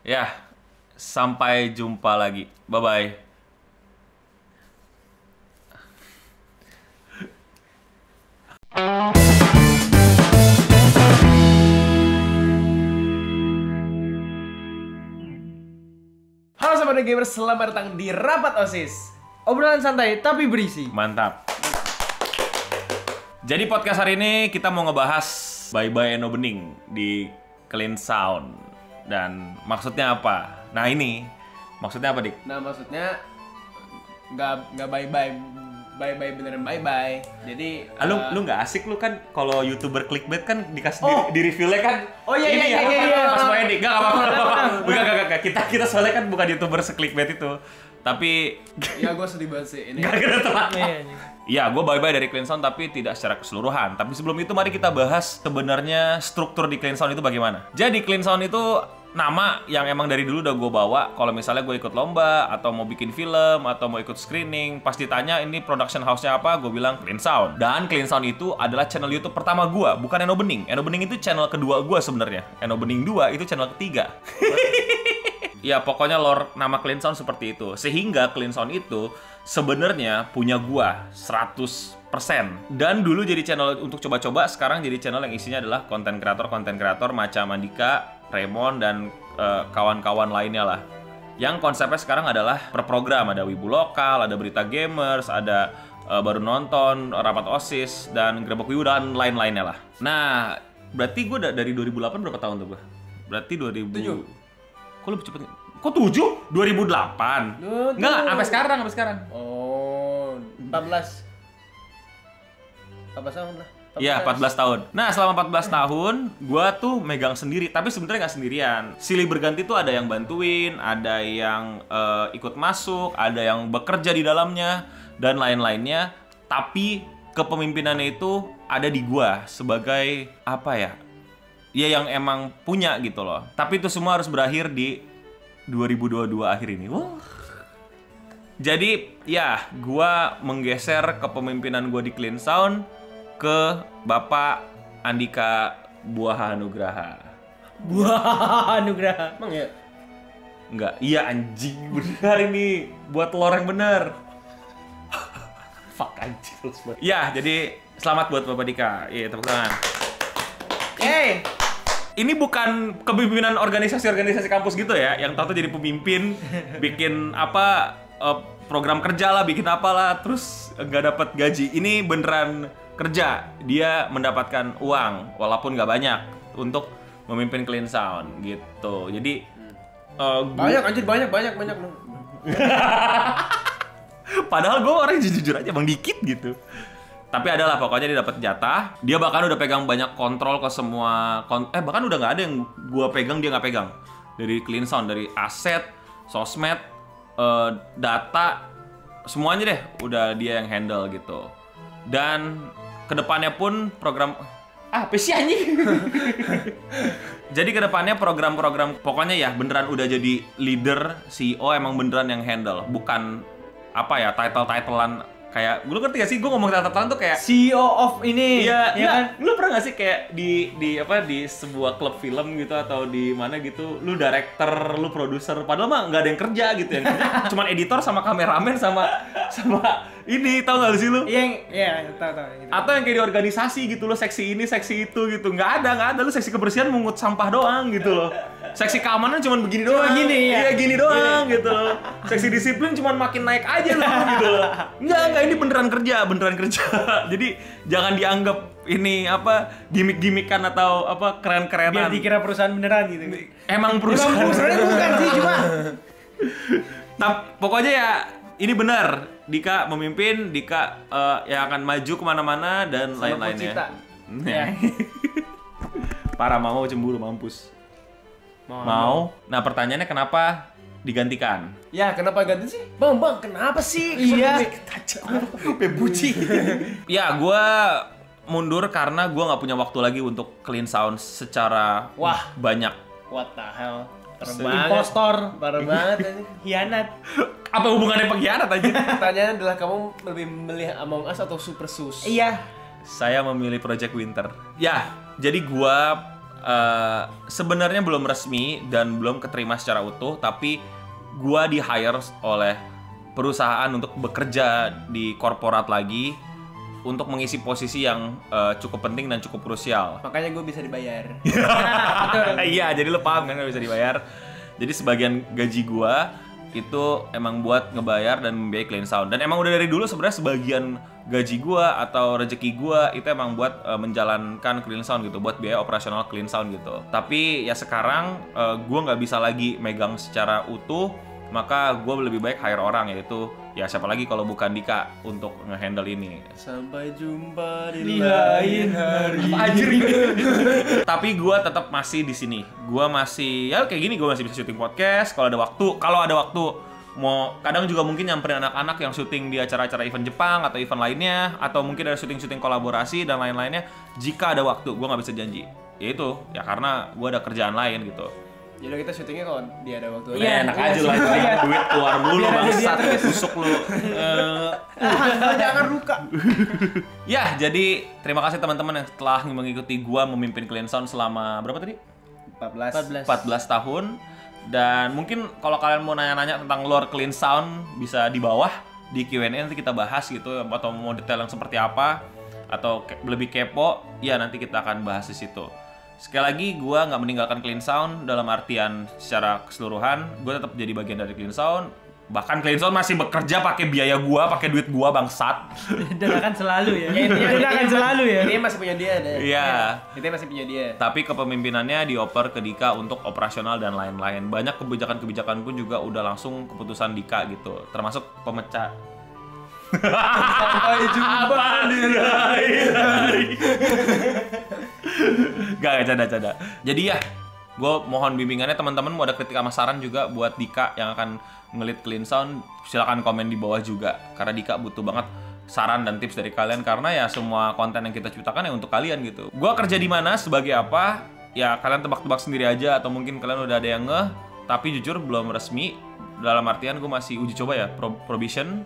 Ya, sampai jumpa lagi. Bye-bye. Halo Sobat Gamers, selamat datang di Rapat OSIS. Obrolan santai tapi berisi. Mantap. Jadi podcast hari ini kita mau ngebahas Bye-bye Eno Bening di Clean Sound. Dan maksudnya apa? Nah ini, maksudnya apa, Dik? Nah maksudnya nggak bye-bye beneran bye-bye. Jadi Lu nggak asik lu kan kalau YouTuber clickbait kan dikasih di reveal-nya kan. Oh, iya, ini iya, ya, iya, iya. Pas mau edit. Enggak apa-apa. Enggak. Kita soalnya kan bukan YouTuber se-clickbait itu. Tapi ya gue sedih banget sih ini. gara-gara telatnya. Iya, gue bye-bye dari Clean Sound tapi tidak secara keseluruhan. Tapi sebelum itu mari kita bahas sebenarnya struktur di Clean Sound itu bagaimana. Jadi Clean Sound itu nama yang emang dari dulu udah gue bawa. Kalau misalnya gue ikut lomba atau mau bikin film atau mau ikut screening, pas ditanya ini production house-nya apa, gue bilang Clean Sound. Dan Clean Sound itu adalah channel YouTube pertama gue, bukan Eno Bening. Eno Bening itu channel kedua gue sebenarnya. Eno Bening 2 itu channel ketiga. Ya pokoknya lore nama Clean Sound seperti itu. Sehingga Clean Sound itu sebenarnya punya gua 100%. Dan dulu jadi channel untuk coba-coba, sekarang jadi channel yang isinya adalah konten kreator macam Andika, Raymond, dan kawan-kawan lainnya lah. Yang konsepnya sekarang adalah per program. Ada Wibu Lokal, ada Berita Gamers, ada Baru Nonton, Rapat OSIS, dan Grebek Wibu, dan lain-lainnya lah. Nah, berarti gua dari 2008 berapa tahun tuh gua? Berarti 2000... Kok lebih cepet? Kok 7? 2008? Enggak, sampai sekarang. Oh, 14 tahun lah. Iya, 14 tahun. Nah, selama 14 tahun, gua tuh megang sendiri. Tapi sebenarnya nggak sendirian. Silih berganti tuh ada yang bantuin, ada yang ikut masuk, ada yang bekerja di dalamnya, dan lain-lainnya. Tapi kepemimpinannya itu ada di gua sebagai apa ya? Ya yang emang punya gitu loh. Tapi itu semua harus berakhir di 2022 akhir ini. Wah. Jadi ya, gua menggeser kepemimpinan gua di Clean Sound ke Bapak Andika Buah Anugraha. Buah Anugraha. Emang ya? Enggak, iya anjing benar ini. Buat telur yang bener. Fuck anjing. Ya, jadi selamat buat Bapak Dika. Iya, tepuk tangan. Ini bukan kepemimpinan organisasi kampus gitu ya, yang tahu jadi pemimpin, bikin apa program kerja lah, bikin apalah, terus nggak dapat gaji. Ini beneran kerja, dia mendapatkan uang walaupun nggak banyak untuk memimpin Clean Sound gitu. Jadi Banyak banyak. Padahal gue orang jujur aja, bang dikit gitu. Tapi adalah pokoknya dia dapat jatah. Dia bahkan udah pegang banyak kontrol ke semua bahkan udah nggak ada yang gua pegang dia nggak pegang. Dari Clean Sound, dari aset, sosmed, data, semuanya deh udah dia yang handle gitu. Dan kedepannya pun program apa sih anjing? Jadi kedepannya program-program pokoknya ya beneran udah jadi leader CEO, emang beneran yang handle, bukan apa ya title-titlean. Kayak, lu ngerti gak sih? Gue ngomong tata-tata tuh kayak CEO of ini. Iya, ya kan? Lu pernah gak sih kayak di sebuah klub film gitu atau di mana gitu, lu director, lu produser, padahal mah nggak ada yang kerja gitu ya. Cuman editor sama kameramen sama ini, tau gak sih lu? Iya, tahu gitu. Atau yang kayak di organisasi gitu, lu seksi ini, seksi itu gitu. Nggak ada, lu seksi kebersihan mungut sampah doang gitu loh. Seksi keamanan cuman begini doang. Gini ya. Iya, gini doang gitu loh. Seksi disiplin cuman makin naik aja loh gitu loh. Enggak, ini beneran kerja. Jadi jangan dianggap ini apa gimmick-gimmickan atau apa keren-kerenan. Biar dikira perusahaan beneran gitu. Emang perusahaan bukan sih, cuma pokoknya ya ini benar. Dika memimpin, Dika yang akan maju kemana-mana dan lain-lainnya. Ya. Parah, mau cemburu mampus. Mau. Nah, pertanyaannya kenapa digantikan? Ya, kenapa ganti sih? Bang, kenapa sih? Iya. Pebuci. Ya, gue mundur karena gue nggak punya waktu lagi untuk Clean Sound secara banyak. What the hell? Impostor. Parah banget ini. Hianat. Apa hubungannya pengkhianat aja? Pertanyaannya adalah kamu lebih memilih Among Us atau Super Sus? Iya. Saya memilih Project Winter. Ya, jadi gua sebenarnya belum resmi dan belum keterima secara utuh, tapi gua di hire oleh perusahaan untuk bekerja di korporat lagi untuk mengisi posisi yang cukup penting dan cukup krusial. Makanya gue bisa dibayar. Iya, jadi lo paham kan nggak bisa dibayar. Jadi sebagian gaji gua itu emang buat ngebayar dan membiayai Clean Sound. Dan emang udah dari dulu sebenarnya sebagian gaji gua atau rezeki gua itu emang buat menjalankan Clean Sound gitu, buat biaya operasional Clean Sound gitu. Tapi ya sekarang gua nggak bisa lagi megang secara utuh, maka gua lebih baik hire orang, yaitu ya siapa lagi kalau bukan Dika untuk ngehandle ini. Sampai jumpa di lain hari. Tapi gue tetap masih di sini. Gue masih ya kayak gini, gue masih bisa syuting podcast kalau ada waktu. Kalau ada waktu mau kadang juga mungkin nyamperin anak-anak yang syuting di acara-acara event Jepang atau event lainnya, atau mungkin ada syuting-syuting kolaborasi dan lain-lainnya. Jika ada waktu, gue nggak bisa janji. Ya itu ya karena gue ada kerjaan lain gitu. Jadi kita syutingnya kalau dia ada waktu. Iya, enak aja lah. Duit keluar mulu bangsat, tusuk lu. Jangan luka. Ya, jadi terima kasih teman-teman yang telah mengikuti gua memimpin Clean Sound selama berapa tadi? 14 tahun. Dan mungkin kalau kalian mau nanya-nanya tentang lore Clean Sound bisa di bawah di Q&A, nanti kita bahas gitu, atau mau detail yang seperti apa atau lebih kepo, ya nanti kita akan bahas di situ. Sekali lagi, gue nggak meninggalkan Clean Sound dalam artian secara keseluruhan. Gue tetap jadi bagian dari Clean Sound. Bahkan Clean Sound masih bekerja pakai biaya gue, pakai duit gue, bangsat. Dan akan selalu ya. Dan akan selalu ya. Ini masih punya dia deh. Iya. Ini masih punya dia. Tapi kepemimpinannya dioper ke Dika untuk operasional dan lain-lain. Banyak kebijakan-kebijakan pun juga udah langsung keputusan Dika gitu. Termasuk pemecah. Sampai jumpa di lain hari. Gak canda. Jadi ya, gue mohon bimbingannya teman-teman. Mau ada kritik sama saran juga buat Dika yang akan ngelit Clean Sound, silakan komen di bawah juga. Karena Dika butuh banget saran dan tips dari kalian, karena ya semua konten yang kita ciptakan ya untuk kalian gitu. Gue kerja di mana, sebagai apa, ya kalian tebak-tebak sendiri aja, atau mungkin kalian udah ada yang ngeh, tapi jujur belum resmi. Dalam artian gue masih uji coba ya, probation.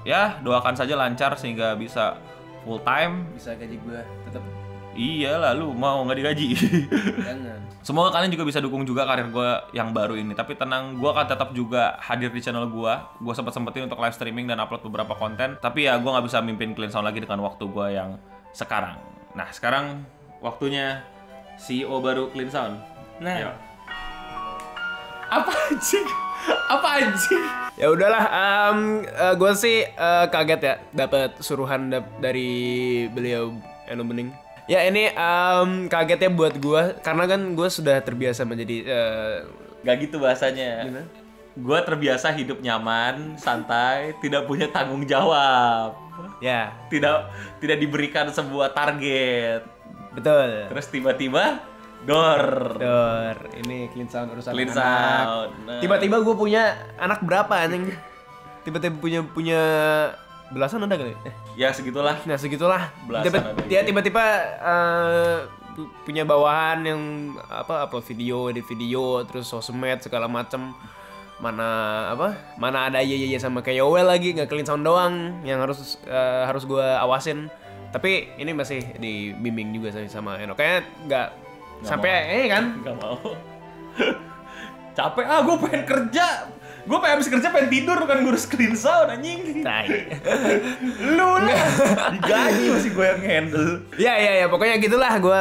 Ya doakan saja lancar sehingga bisa full time. Bisa gaji gue tetap. Iya lah, lu mau nggak digaji? Jangan. Semoga kalian juga bisa dukung juga karir gue yang baru ini. Tapi tenang, gue akan tetap juga hadir di channel gue. Gue sempetin untuk live streaming dan upload beberapa konten. Tapi ya gue nggak bisa mimpin Clean Sound lagi dengan waktu gue yang sekarang. Nah sekarang waktunya CEO baru Clean Sound. Nah. Yo. Apa anjing? Ya udahlah, gue sih kaget ya dapat suruhan dari beliau Eno Bening. Ya ini kagetnya buat gue karena kan gue sudah terbiasa menjadi Gak gitu bahasanya. Gimana? Gue terbiasa hidup nyaman, santai, tidak punya tanggung jawab. ya Tidak diberikan sebuah target. betul. Terus tiba-tiba dor. Ini Clean Sound urusan Clean anak. Sound. Nah. Tiba-tiba gue punya anak berapa anjing? Tiba-tiba punya belasan ada kali? Ya segitulah. Nah segitulah. Belasan ada Dia gitu. tiba-tiba punya bawahan yang upload video, edit video, terus sosmed segala macem. Mana ada iya sama kayak Yowel lagi, nggak Clean Sound doang yang harus gue awasin. Tapi ini masih dibimbing juga sama Eno. Kayaknya nggak sampai kan? Gak mau. Capek gue pengen kerja. Gue pengen habis kerja pengen tidur, bukan ngurus Clean Sound anjing. Tai. Lu lah. Digaji masih gue yang handle. Ya pokoknya gitulah. Gue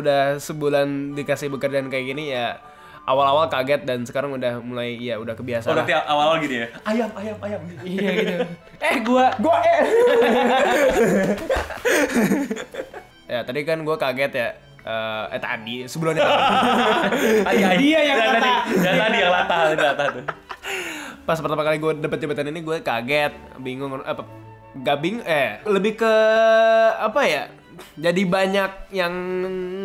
udah sebulan dikasih pekerjaan kayak gini ya. Awal-awal kaget dan sekarang udah mulai ya udah kebiasaan. Oh, nanti awal-awal gini ya. Ayam. Iya gitu. Gua Ya tadi kan gue kaget ya. Tadi sebelumnya Dia yang kata. Tadi yang latah tuh. pas pertama kali gue dapet jabatan ini gue kaget, bingung lebih ke apa ya? Jadi banyak yang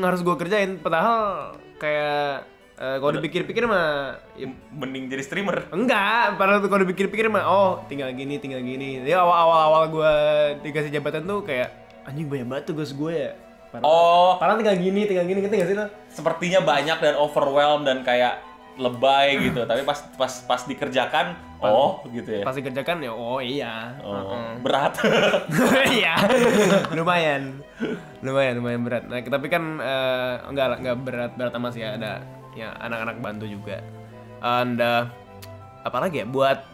harus gue kerjain, padahal kayak kalau dipikir-pikir mah ya, Mending jadi streamer. enggak, padahal kalau dipikir-pikir mah tinggal gini. Jadi awal-awal gue dikasih jabatan tuh kayak anjing banyak banget tugas gue ya. Padahal tinggal gini, ngerti gak sih lo? Sepertinya banyak dan overwhelmed dan kayak lebay gitu, tapi pas dikerjakan gitu ya. Pas dikerjakan ya iya. Berat. Iya. lumayan berat. Nah, tapi kan enggak berat amat sih, ada ya anak-anak bantu juga. And apalagi ya buat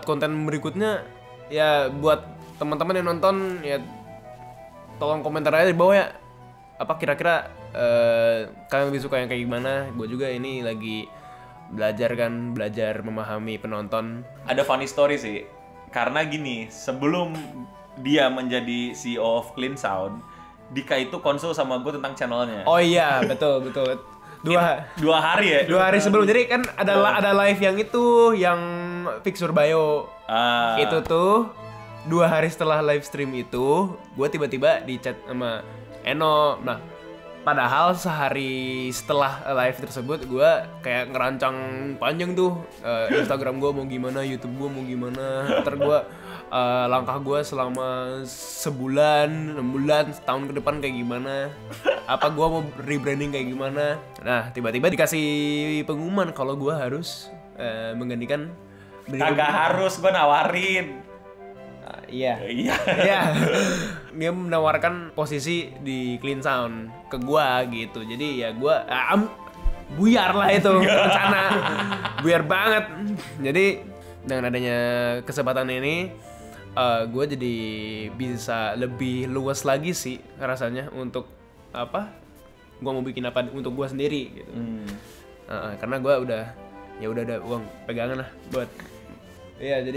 konten berikutnya ya, buat teman-teman yang nonton ya tolong komentar aja di bawah ya. Apa kira-kira kalian lebih suka yang kayak gimana? Gue juga ini lagi belajar memahami penonton. Ada funny story sih, karena gini, sebelum dia menjadi CEO of Clean Sound, Dika itu konsul sama gue tentang channelnya. Oh iya, betul. 2 hari ya? 2 hari sebelum, jadi kan ada live yang itu, yang Fix Surbayo. Itu tuh 2 hari setelah live stream itu, gue tiba-tiba di chat sama Eno. Nah, padahal sehari setelah live tersebut gue kayak ngerancang panjang tuh Instagram gue mau gimana, YouTube gue mau gimana, ntar gue langkah gue selama sebulan, 6 bulan, setahun ke depan kayak gimana, apa gue mau rebranding kayak gimana. Nah, tiba-tiba dikasih pengumuman kalau gue harus menggantikan. Kagak harus, gue nawarin. Iya. Dia menawarkan posisi di Clean Sound ke gua gitu. Jadi ya gua buyar lah itu rencana. Buyar banget. Jadi dengan adanya kesempatan ini gua jadi bisa lebih luas lagi sih rasanya untuk gua mau bikin apa untuk gua sendiri gitu. Karena gua udah ada uang pegangan lah buat. Iya, jadi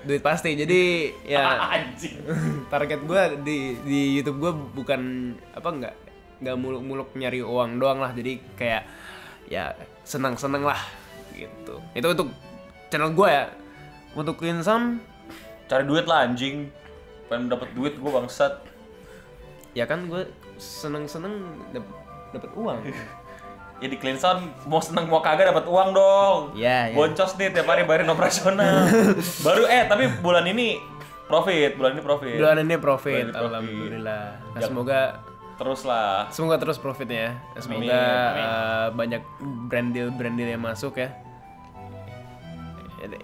duit pasti. Jadi ya target gue di YouTube gue bukan nggak muluk-muluk nyari uang doang lah. Jadi kayak ya senang-senang lah gitu. Itu untuk channel gue ya. Untuk Clean Sound cari duit lah anjing. Pengen dapat duit gue bangsat. Ya kan gue seneng-seneng dapat uang. Ya di Clean Sound mau seneng mau kagak dapat uang dong. Iya. Boncos nih tiap hari bayarin operasional. Baru tapi bulan ini profit. Alhamdulillah. Nah, semoga terus profitnya. Semoga banyak brand deal yang masuk ya.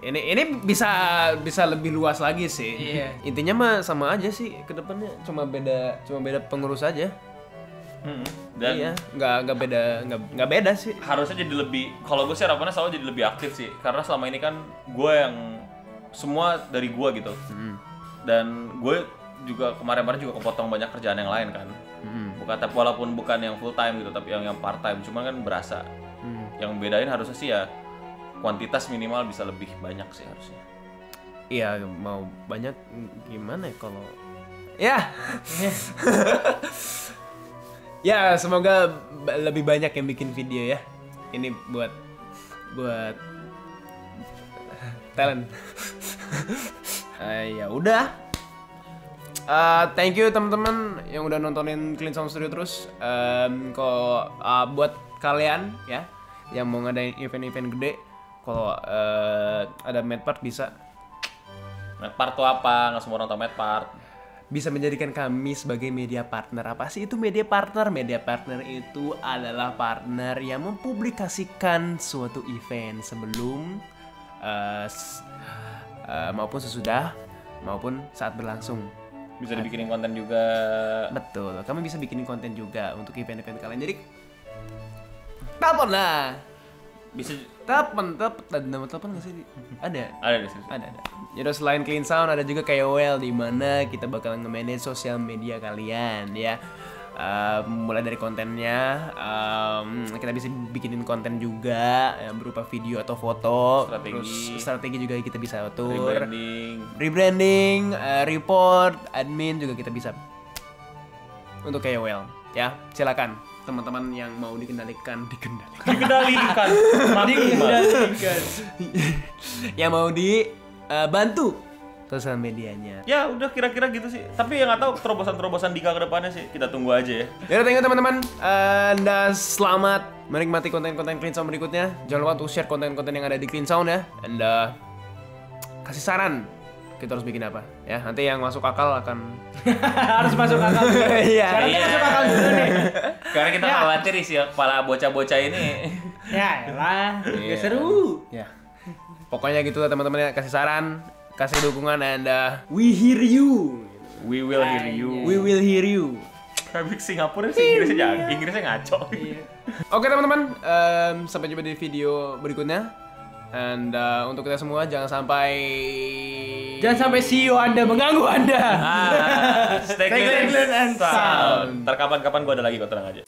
Ini bisa lebih luas lagi sih. Iya. Intinya mah sama aja sih ke depannya, cuma beda pengurus aja. Dan iya, nggak beda sih. Harusnya jadi lebih, kalau gue sih harapannya selalu jadi lebih aktif sih, karena selama ini kan gue yang semua dari gue gitu. Dan gue juga kemarin juga kepotong banyak kerjaan yang lain kan. Tapi walaupun bukan yang full time gitu, tapi yang part time, cuman kan berasa. Yang bedain harusnya sih ya kuantitas minimal bisa lebih banyak sih harusnya. Iya, mau banyak gimana ya kalau ya. Ya, semoga lebih banyak yang bikin video ya. Ini buat talent. Ya udah. Thank you teman-teman yang udah nontonin Clean Sound Studio terus. Kalau buat kalian ya yang mau ngadain event-event gede, kalau ada Medpart bisa. Medpart tuh apa? Nggak semua orang tahu Medpart. Bisa menjadikan kami sebagai media partner. Apa sih itu media partner? Media partner itu adalah partner yang mempublikasikan suatu event sebelum maupun sesudah maupun saat berlangsung. Bisa dibikinin konten juga. Betul, kami bisa bikinin konten juga untuk event-event kalian. Jadi telepon lah. Bisa telepon nomor telepon nggak sih? Ada di sini. Ada. Jadi selain Clean Sound ada juga KOL di mana kita bakal nge-manage sosial media kalian ya. Mulai dari kontennya, kita bisa bikinin konten juga berupa video atau foto. Strategi juga kita bisa atur. Rebranding, report, admin juga kita bisa. Untuk KOL ya, silakan teman-teman yang mau dikendalikan yang mau dibantu sosial medianya. Ya udah kira-kira gitu sih. Tapi yang nggak tahu terobosan Dika ke depannya sih, kita tunggu aja ya. Ya, thank you teman-teman. Anda selamat menikmati konten-konten Clean Sound berikutnya. Jangan lupa untuk share konten-konten yang ada di Clean Sound ya. Anda kasih saran kita harus bikin apa ya. Nanti yang masuk akal akan harus masuk akal. Iya. Masuk akal dulu nih. Karena kita khawatir sih ya kepala bocah-bocah ini Ya elah, Iya. gak seru. Ya. Pokoknya gitu lah teman-teman ya, kasih saran, kasih dukungan, and We hear you. We will hear you. we will hear you. Tapi Singapura sih Inggrisnya ngaco. Iya. Oke teman-teman, sampai jumpa di video berikutnya. And untuk kita semua jangan sampai CEO Anda mengganggu Anda. Stay clean and sound. Ntar kapan-kapan gue ada lagi kok, tenang aja.